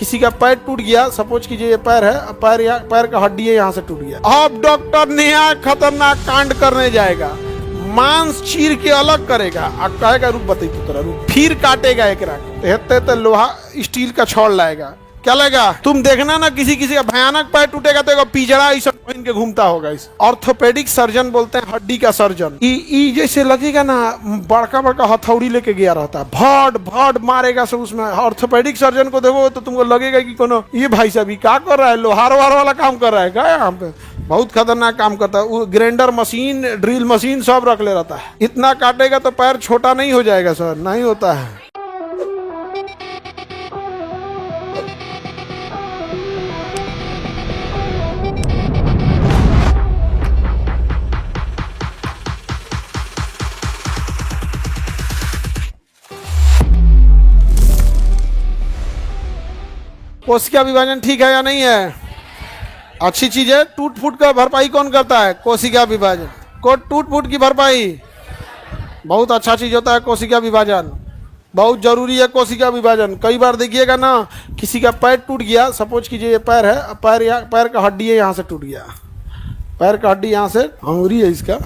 किसी का पैर टूट गया, सपोज कीजिए ये पैर है, पैर का हड्डी है, यहाँ से टूट गया। अब डॉक्टर नया खतरनाक कांड करने जाएगा, मांस चीर के अलग करेगा और कहेगा रुक बतई तू तेरा रुक, फिर काटेगा एक रात लोहा स्टील का छोड़ लाएगा। क्या लगेगा तुम देखना ना, किसी किसी का भयानक पैर टूटेगा तो एक पिजड़ा ऐसा पहन के घूमता होगा। इस ऑर्थोपेडिक सर्जन बोलते हैं, हड्डी का सर्जन। ई जैसे लगेगा ना बड़का बड़का हथौड़ी लेके गया रहता है, भड़ भड़ मारेगा सब उसमें। ऑर्थोपेडिक सर्जन को देखो तो तुमको लगेगा कि कोनो ये भाई साहब क्या कर रहा है, लोहार वाला काम कर रहा है क्या यहाँ पे। बहुत खतरनाक काम करता है। ग्राइंडर मशीन, ड्रिल मशीन सब रख ले रहता है। इतना काटेगा तो पैर छोटा नहीं हो जाएगा सर, नहीं होता है। कोशिका विभाजन ठीक है या नहीं है? अच्छी चीज है। टूट फूट का भरपाई कौन करता है? कोशिका विभाजन। टूट फूट की भरपाई बहुत अच्छा चीज होता है। कोशिका विभाजन बहुत जरूरी है। कोशिका विभाजन कई बार देखिएगा ना, किसी का पैर टूट गया, सपोज कीजिए ये पैर है, पैर का हड्डी है, यहाँ से टूट गया, पैर का हड्डी यहाँ से अंगुरी है इसका,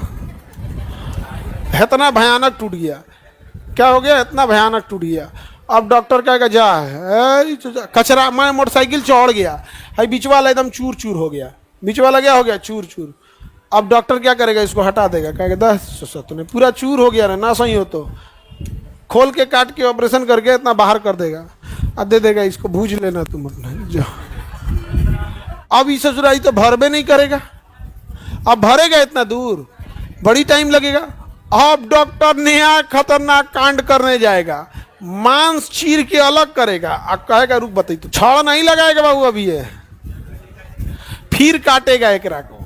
इतना भयानक टूट गया। क्या हो गया? इतना भयानक टूट गया। अब डॉक्टर कहेगा जा कचरा, मैं मोटरसाइकिल चढ़ गया है, बीच वाला एकदम चूर चूर हो गया, बीच वाला क्या हो गया? चूर चूर। अब डॉक्टर क्या करेगा? इसको हटा देगा, कहेगा 10 तूने पूरा चूर हो गया ना सही हो तो खोल के काट के ऑपरेशन करके इतना बाहर कर देगा, अब दे देगा इसको, भूज लेना तुम अपना जा। अब इस ससुराई तो भरबे नहीं करेगा, अब भरेगा इतना दूर, बड़ी टाइम लगेगा। अब डॉक्टर नया खतरनाक कांड करने जाएगा, मांस चीर के अलग करेगा और कहेगा रुक बतई तू, छड़ नहीं लगाएगा बाबू अभी ये, फिर काटेगा एक रात को।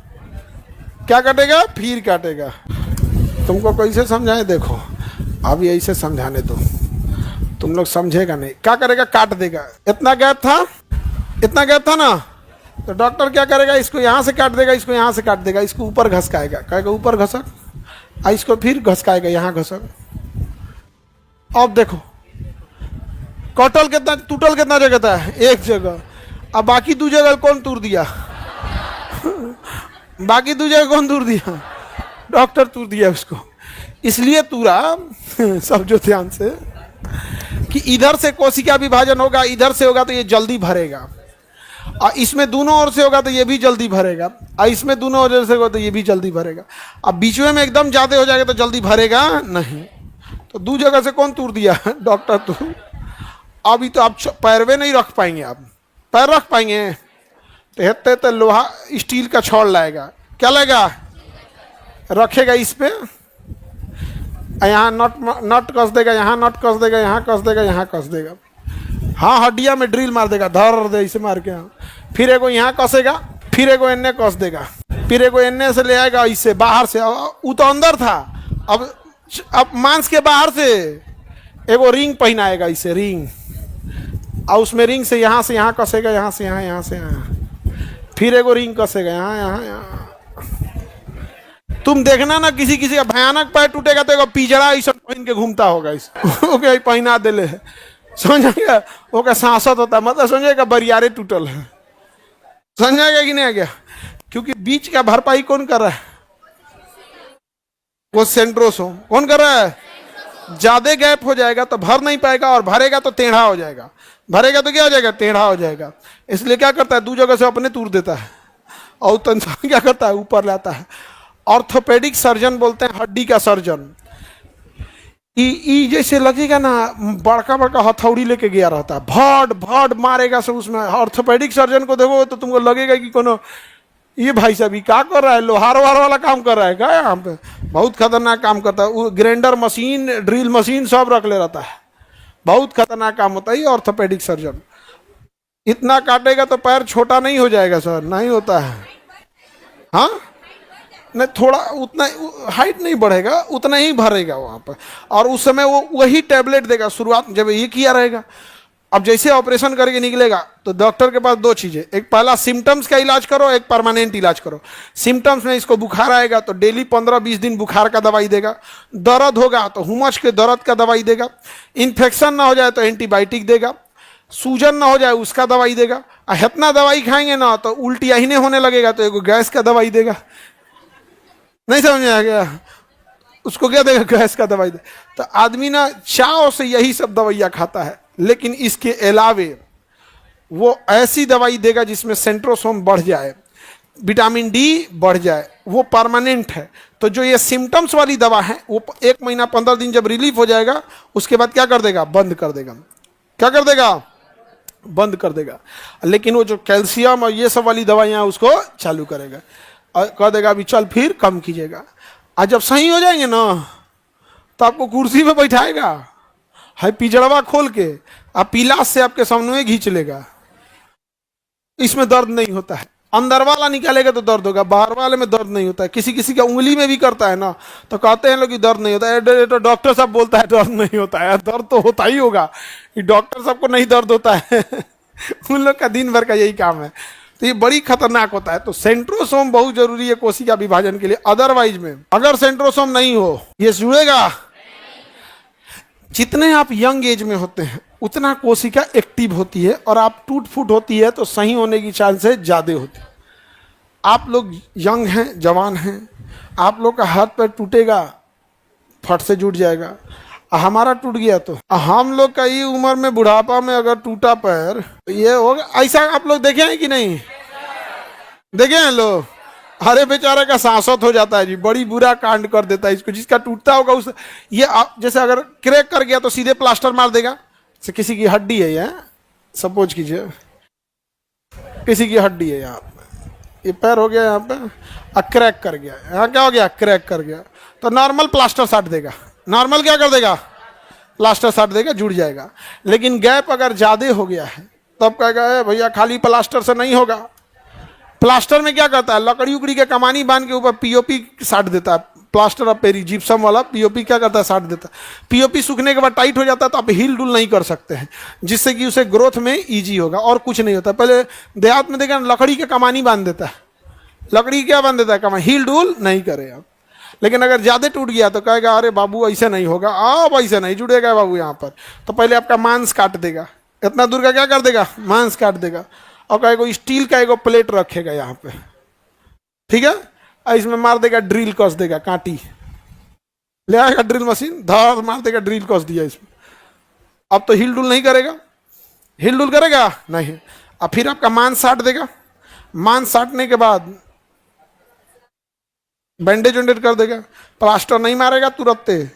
क्या काटेगा? फिर काटेगा। तुमको कैसे समझाए? देखो अभी ऐसे समझाने दो, तुम लोग समझेगा नहीं। क्या करेगा? काट देगा। इतना गैप था, इतना गैप था ना, तो डॉक्टर क्या करेगा? इसको यहाँ से काट देगा, इसको यहाँ से काट देगा, इसको ऊपर घसकाएगा, कहेगा ऊपर घसक, इसको फिर घसकाएगा यहाँ घसक। अब देखो कटल कितना, टूटल कितना जगह था? एक जगह। अब बाकी 2 जगह कौन तोड़ दिया? बाकी 2 जगह कौन तोड़ दिया? डॉक्टर तोड़ दिया उसको। इसलिए तूरा सब जो ध्यान से कि इधर से कोशिका विभाजन होगा, इधर से होगा तो ये जल्दी भरेगा, और इसमें दोनों ओर से होगा तो ये भी जल्दी भरेगा, और इसमें दोनों ओर से होगा तो ये भी जल्दी भरेगा। अब बीच में एकदम ज्यादा हो जाएगा तो जल्दी भरेगा नहीं। तो 2 जगह से कौन तोड़ दिया? डॉक्टर तोड़। अभी तो आप पैरवे नहीं रख पाएंगे, आप पैर रख पाएंगे तो लोहा स्टील का छोड़ लाएगा। क्या लगेगा? रखेगा इस पे, यहाँ नट कस देगा, यहाँ नट कस देगा, यहाँ कस देगा, यहाँ कस देगा, हाँ हड्डिया में ड्रिल मार देगा, धर दे इसे मार के, हाँ फिर एगो यहाँ कसेगा, फिर एगो एन्ने कस देगा, फिर एगो एन्ने से ले आएगा, इससे बाहर से, वो तो अंदर था, अब मांस के बाहर से एगो रिंग पहनाएगा, इसे रिंग, और उसमें रिंग से यहाँ कसेगा, यहाँ से यहाँ, यहाँ से यहाँ, फिर एगो रिंग कसेगा, यहाँ यहाँ यहाँ। तुम देखना ना, किसी किसी का भयानक पैर टूटेगा तो एगो पिजड़ा ऐसा पहन के घूमता होगा, इस ओके पहना देले है, समझेगा? ओके सांसत होता है, मतलब समझेगा बरियारे टूटल है, समझेगा कि नहीं आ गया? क्योंकि बीच का भरपाई कौन कर रहा है? वो सेंट्रोसो कौन कर रहा है? ज्यादा गैप हो जाएगा तो भर नहीं पाएगा, और भरेगा तो टेढ़ा हो जाएगा, भरेगा तो क्या हो जाएगा? टेढ़ा हो जाएगा। इसलिए क्या करता है? 2 जगह से अपने तोड़ देता है, और तंत्र क्या करता है? ऊपर लाता है। ऑर्थोपेडिक सर्जन बोलते हैं, हड्डी का सर्जन। ई जैसे लगेगा ना बड़का बड़का हथौड़ी लेके गया रहता है, भड़ भड़ मारेगा सब उसमें। ऑर्थोपेडिक सर्जन को देखो तो तुमको लगेगा कि कोनो ये भाई साहब क्या कर रहा है, लोहार वाला काम कर रहा है क्या यहाँ पे। बहुत खतरनाक काम करता है। ग्राइंडर मशीन, ड्रिल मशीन सब रख ले रहता है, बहुत खतरनाक काम होता है ये ऑर्थोपेडिक सर्जन। इतना काटेगा तो पैर छोटा नहीं हो जाएगा सर, नहीं होता है। हाँ नहीं, थोड़ा उतना हाइट नहीं बढ़ेगा, उतना ही भरेगा वहाँ पर, और उस समय वो वही टैबलेट देगा शुरुआत जब ये किया रहेगा। अब जैसे ऑपरेशन करके निकलेगा तो डॉक्टर के पास 2 चीज़ें, एक पहला सिम्टम्स का इलाज करो, एक परमानेंट इलाज करो। सिम्टम्स में इसको बुखार आएगा तो डेली 15-20 दिन बुखार का दवाई देगा, दर्द होगा तो हुमस के दर्द का दवाई देगा, इन्फेक्शन ना हो जाए तो एंटीबायोटिक देगा, सूजन ना हो जाए उसका दवाई देगा। इतना दवाई खाएंगे ना तो उल्टी अहिने होने लगेगा तो एगो गैस का दवाई देगा। नहीं समझ में आ गया? उसको क्या देगा? गैस का दवाई दे। तो आदमी ना चाव से यही सब दवाइयाँ खाता है, लेकिन इसके अलावे वो ऐसी दवाई देगा जिसमें सेंट्रोसोम बढ़ जाए, विटामिन डी बढ़ जाए, वो परमानेंट है। तो जो ये सिम्टम्स वाली दवा है वो 1 महीना 15 दिन जब रिलीफ हो जाएगा उसके बाद क्या कर देगा? बंद कर देगा। क्या कर देगा? बंद कर देगा। लेकिन वो जो कैल्शियम और ये सब वाली दवाइयाँ उसको चालू करेगा और कह देगा अभी चल फिर कम कीजिएगा। आज जब सही हो जाएंगे ना तो आपको कुर्सी पे बैठाएगा, है पिजड़वा खोल के, आप पिलास से आपके सामने में खींच लेगा। इसमें दर्द नहीं होता है। अंदर वाला निकालेगा तो दर्द होगा, बाहर वाले में दर्द नहीं होता है। किसी किसी का उंगली में भी करता है ना तो कहते हैं लोग कि दर्द नहीं होता है। तो डॉक्टर साहब बोलता है दर्द नहीं होता है। दर्द तो होता ही होगा, डॉक्टर साहब को नहीं दर्द होता है। उन लोग का दिन भर का यही काम है। तो ये बड़ी खतरनाक होता है। तो सेंट्रोसोम बहुत जरूरी है कोशिका विभाजन के लिए। अदरवाइज में अगर सेंट्रोसोम नहीं हो ये जुड़ेगा। जितने आप यंग एज में होते हैं उतना कोशिका एक्टिव होती है और आप टूट फूट होती है तो सही होने की चांसेस ज़्यादा होती है। आप लोग यंग हैं, जवान हैं, आप लोग का हाथ पैर टूटेगा, फट से जुट जाएगा। हमारा टूट गया तो हम लोग का ये उम्र में बुढ़ापा में अगर टूटा पैर तो ये होगा। ऐसा आप लोग देखे हैं कि नहीं? देखे हैं लोग? अरे बेचारे का सांसत हो जाता है जी, बड़ी बुरा कांड कर देता है इसको। जिसका टूटता होगा उस ये जैसे अगर क्रैक कर गया तो सीधे प्लास्टर मार देगा। से किसी की हड्डी है यहाँ, सपोज कीजिए किसी की हड्डी है यहाँ पे, ये पैर हो गया यहाँ पे क्रैक कर गया, यहाँ क्या हो गया? क्रैक कर गया। तो नॉर्मल प्लास्टर साट देगा। नॉर्मल क्या कर देगा? प्लास्टर साट देगा, जुड़ जाएगा। लेकिन गैप अगर ज़्यादा हो गया है तब कहेगा भैया खाली प्लास्टर से नहीं होगा। प्लास्टर में क्या करता है? लकड़ी उकड़ी के कमानी बांध के ऊपर पीओपी साट देता है। प्लास्टर ऑफ पेरी जिप्सम वाला पीओपी क्या करता है? साट देता है। पीओपी सूखने के बाद टाइट हो जाता है तो आप हिल डुल नहीं कर सकते हैं, जिससे कि उसे ग्रोथ में इजी होगा। और कुछ नहीं होता। पहले देहात में देखा लकड़ी के कमानी बांध देता है। लकड़ी क्या बांध देता है? कमानी। हिल डुल नहीं करे आप। लेकिन अगर ज़्यादा टूट गया तो कहेगा अरे बाबू ऐसे नहीं होगा, अब ऐसे नहीं जुड़ेगा बाबू यहाँ पर। तो पहले आपका मांस काट देगा, इतना दूर का क्या कर देगा? मांस काट देगा। और कहेगा स्टील का एगो प्लेट रखेगा यहाँ पे, ठीक है, इसमें मार देगा, ड्रिल कस देगा, कांटी ले आएगा ड्रिल मशीन, धड़ मार देगा, ड्रिल कस दिया इसमें। अब तो हिल डुल नहीं करेगा। हिल डुल करेगा नहीं। अब फिर आपका मांस साट देगा। मांस साटने के बाद बैंडेज वेंडेज कर देगा। प्लास्टर नहीं मारेगा तुरंत,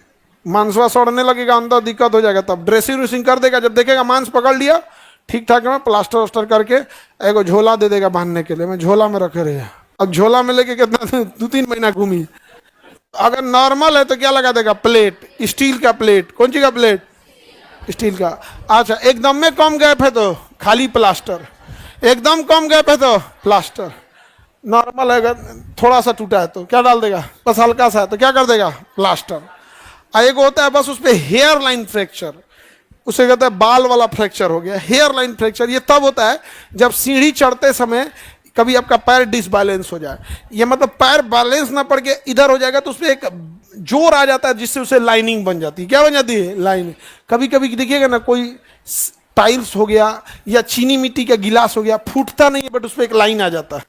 मांसवा सड़ने लगेगा, अंदर दिक्कत हो जाएगा। तब ड्रेसिंग व्रेसिंग कर देगा। जब देखेगा मांस पकड़ लिया ठीक ठाक है, प्लास्टर वस्टर करके एगो झोला दे देगा बांधने के लिए। मैं झोला में रखे रहे। अब झोला में लेके कितना 2-3 महीना घूमी। अगर नॉर्मल है तो क्या लगा देगा? प्लेट, स्टील का प्लेट। कौन सी का प्लेट? स्टील का। अच्छा एकदम में कम गैप है तो खाली प्लास्टर, एकदम कम गैप है तो प्लास्टर। नॉर्मल है थोड़ा सा टूटा है तो क्या डाल देगा? बस हल्का सा है तो क्या कर देगा? प्लास्टर। एक होता है बस उस पर हेयर लाइन फ्रैक्चर, उसे कहते हैं बाल वाला फ्रैक्चर हो गया। हेयर लाइन फ्रैक्चर ये तब होता है जब सीढ़ी चढ़ते समय कभी आपका पैर डिसबैलेंस हो जाए, ये मतलब पैर बैलेंस ना पड़ के इधर हो जाएगा तो उसमें एक जोर आ जाता है जिससे उसे लाइनिंग बन जाती है। क्या बन जाती है? लाइनिंग। कभी कभी देखिएगा ना कोई टाइल्स हो गया या चीनी मिट्टी का गिलास हो गया, फूटता नहीं है बट उसमें एक लाइन आ जाता है।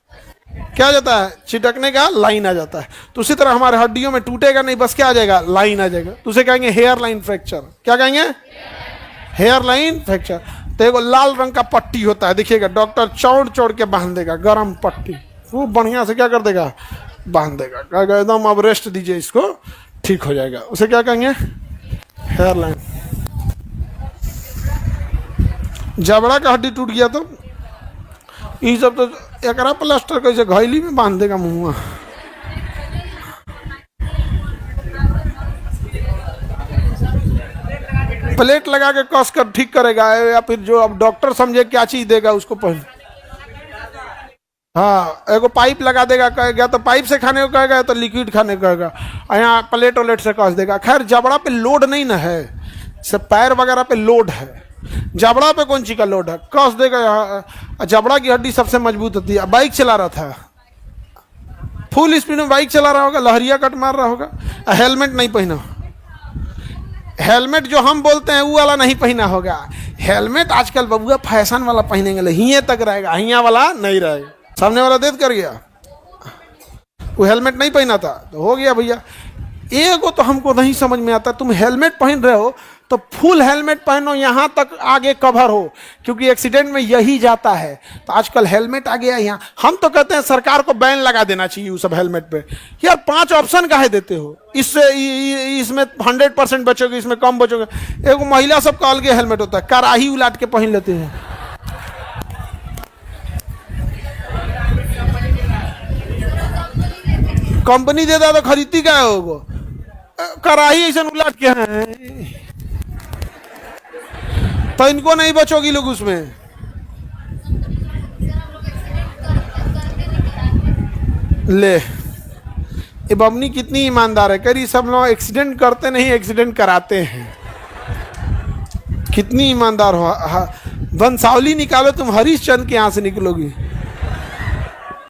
क्या आ जाता है? छिटकने का लाइन आ जाता है। तो उसी तरह हमारे हड्डियों में टूटेगा नहीं, बस क्या आ जाएगा? लाइन आ जाएगा। तो उसे कहेंगे हेयर लाइन फ्रैक्चर। क्या कहेंगे? Hair line fracture. तो एगो लाल रंग का पट्टी होता है, देखिएगा डॉक्टर चौड़ चौड़ के बांध देगा, गरम पट्टी खूब बढ़िया से क्या कर देगा? बांध देगा। कहेगा एकदम अब रेस्ट दीजिए इसको, ठीक हो जाएगा। उसे क्या कहेंगे? Hair line. जबड़ा का हड्डी टूट गया तो ये सब तो एक प्लास्टर कैसे घैली में बांध देगा मुँह। प्लेट लगा के कस कर ठीक करेगा, या फिर जो अब डॉक्टर समझे क्या चीज देगा उसको पहले। हाँ एगो पाइप लगा देगा, कहेगा तो पाइप से खाने को कहेगा तो लिक्विड खाने को कहेगा, यहाँ प्लेट वलेट से कस देगा। खैर जबड़ा पे लोड नहीं ना है, सब पैर वगैरह पे लोड है। जबड़ा पे कौन चीज का लोड है? कस देगा यहाँ। जबड़ा की हड्डी सबसे मजबूत होती है। बाइक चला रहा था, फुल स्पीड में बाइक चला रहा होगा, लहरिया कट मार रहा होगा, हेलमेट नहीं पहना। हेलमेट जो हम बोलते हैं वो वाला नहीं पहना होगा, हेलमेट आजकल बबुआ फैशन वाला पहनेंगे, हिये तक रहेगा, हिया वाला नहीं रहेगा। सामने वाला देख कर गया, वो हेलमेट नहीं पहना था तो हो गया भैया। एगो तो हमको नहीं समझ में आता, तुम हेलमेट पहन रहे हो तो फुल हेलमेट पहनो, यहाँ तक आगे कवर हो, क्योंकि एक्सीडेंट में यही जाता है। तो आजकल हेलमेट आ गया यहाँ, हम तो कहते हैं सरकार को बैन लगा देना चाहिए उस सब हेलमेट पे। यार 5 ऑप्शन काहे देते हो, इससे इसमें 100% बचोगे, इसमें कम बचोगे। एगो महिला सब का अलग हेलमेट होता है, कराही उलाट के पहन लेते हैं। कंपनी देता तो खरीदती क्या होगा, कराही ऐसा उलाट के हैं, तो इनको नहीं बचोगी लोग उसमें। ले ये बमनी कितनी ईमानदार है, करी सब लोग एक्सीडेंट करते नहीं, एक्सीडेंट कराते हैं। कितनी ईमानदार हो, वंशावली निकालो तुम, हरीश चंद्र के यहाँ से निकलोगी।